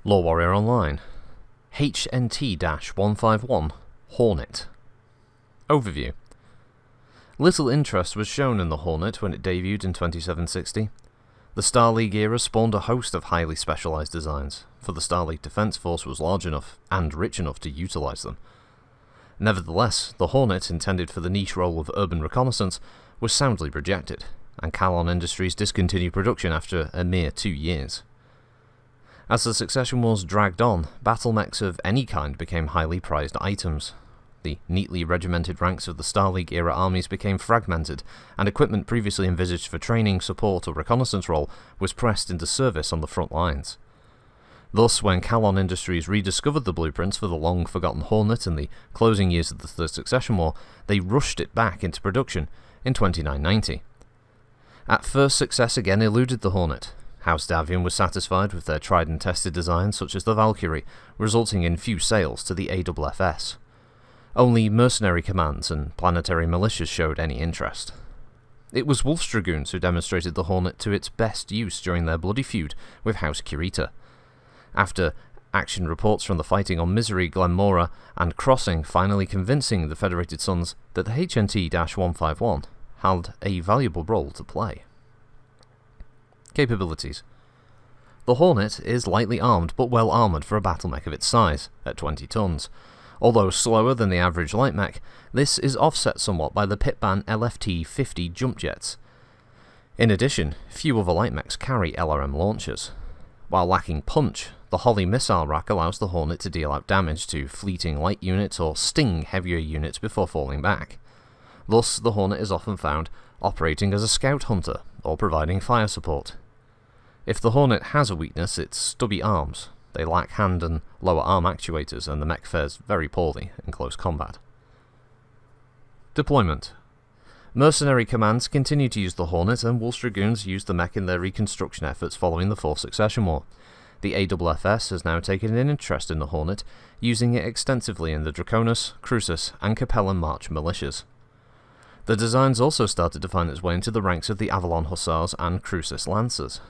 LoreWarrior Online, HNT-151 Hornet. Overview. Little interest was shown in the Hornet when it debuted in 2760. The Star League era spawned a host of highly specialised designs, for the Star League Defence Force was large enough and rich enough to utilise them. Nevertheless, the Hornet, intended for the niche role of urban reconnaissance, was soundly rejected, and Kalon Industries discontinued production after a mere 2 years. As the Succession Wars dragged on, battle mechs of any kind became highly prized items. The neatly regimented ranks of the Star League-era armies became fragmented, and equipment previously envisaged for training, support, or reconnaissance role was pressed into service on the front lines. Thus, when Kalon Industries rediscovered the blueprints for the long-forgotten Hornet in the closing years of the Third Succession War, they rushed it back into production in 2990. At first, success again eluded the Hornet. House Davion was satisfied with their tried-and-tested designs such as the Valkyrie, resulting in few sales to the AFFS. Only mercenary commands and planetary militias showed any interest. It was Wolf Dragoons who demonstrated the Hornet to its best use during their bloody feud with House Kurita. After action reports from the fighting on Misery, Glenmora, and Crossing finally convincing the Federated Sons that the HNT-151 had a valuable role to play. Capabilities. The Hornet is lightly armed but well armoured for a battle mech of its size, at 20 tons. Although slower than the average light mech, this is offset somewhat by the Pitban LFT-50 jump jets. In addition, few other light mechs carry LRM launchers. While lacking punch, the Holly missile rack allows the Hornet to deal out damage to fleeting light units or sting heavier units before falling back. Thus, the Hornet is often found operating as a scout hunter or providing fire support. If the Hornet has a weakness, it's stubby arms. They lack hand and lower arm actuators, and the mech fares very poorly in close combat. Deployment. Mercenary commands continue to use the Hornet, and Wolf Dragoons use the mech in their reconstruction efforts following the Fourth Succession War. The AFFS has now taken an interest in the Hornet, using it extensively in the Draconis, Crucis, and Capellan March militias. The designs also started to find its way into the ranks of the Avalon Hussars and Crucis Lancers.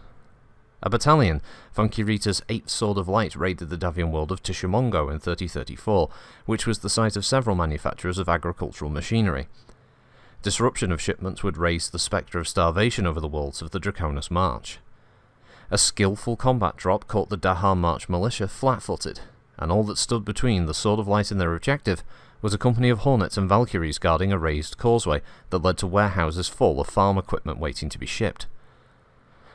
A battalion from Kurita's 8th Sword of Light raided the Davion world of Tishomongo in 3034, which was the site of several manufacturers of agricultural machinery. Disruption of shipments would raise the spectre of starvation over the worlds of the Draconis March. A skillful combat drop caught the Dahar March militia flat-footed, and all that stood between the Sword of Light and their objective was a company of Hornets and Valkyries guarding a raised causeway that led to warehouses full of farm equipment waiting to be shipped.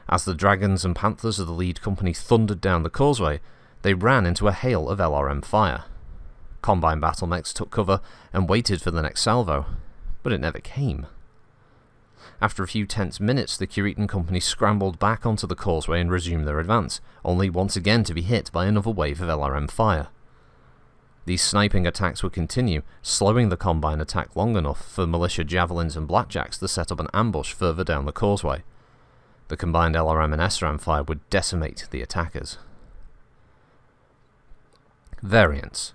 As the Dragons and Panthers of the lead company thundered down the causeway, they ran into a hail of LRM fire. Combine battle mechs took cover and waited for the next salvo, but it never came. After a few tense minutes, the Kuritan company scrambled back onto the causeway and resumed their advance, only once again to be hit by another wave of LRM fire. These sniping attacks would continue, slowing the Combine attack long enough for militia javelins and blackjacks to set up an ambush further down the causeway. The combined LRM and SRAM fire would decimate the attackers. Variants.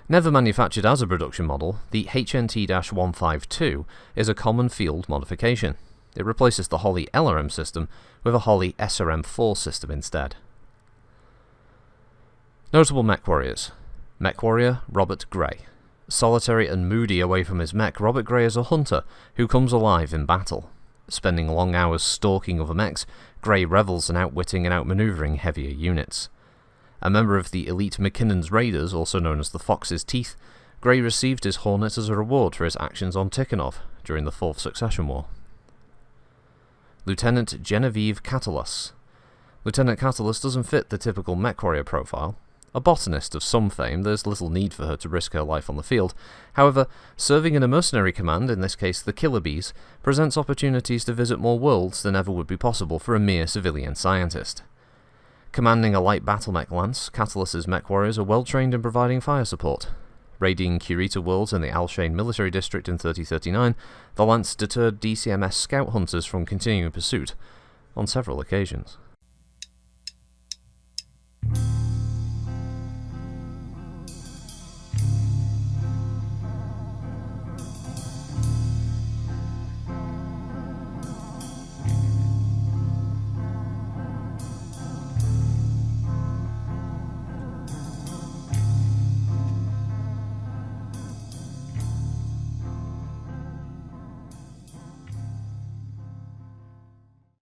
Never manufactured as a production model, the HNT-152 is a common field modification. It replaces the Holly LRM system with a Holly SRM-4 system instead. Notable MechWarriors. MechWarrior Robert Gray. Solitary and moody away from his mech, Robert Gray is a hunter who comes alive in battle. Spending long hours stalking other mechs, Gray revels in outwitting and outmaneuvering heavier units. A member of the elite McKinnon's Raiders, also known as the Fox's Teeth, Gray received his Hornet as a reward for his actions on Tikhonov during the Fourth Succession War. Lieutenant Genevieve Catalus. Lieutenant Catalus doesn't fit the typical MechWarrior profile. A botanist of some fame, there's little need for her to risk her life on the field. However, serving in a mercenary command, in this case the Killer Bees, presents opportunities to visit more worlds than ever would be possible for a mere civilian scientist. Commanding a light battle mech lance, Catalus's MechWarriors are well trained in providing fire support. Raiding Kurita worlds in the Alshane military district in 3039, the lance deterred DCMS scout hunters from continuing pursuit on several occasions.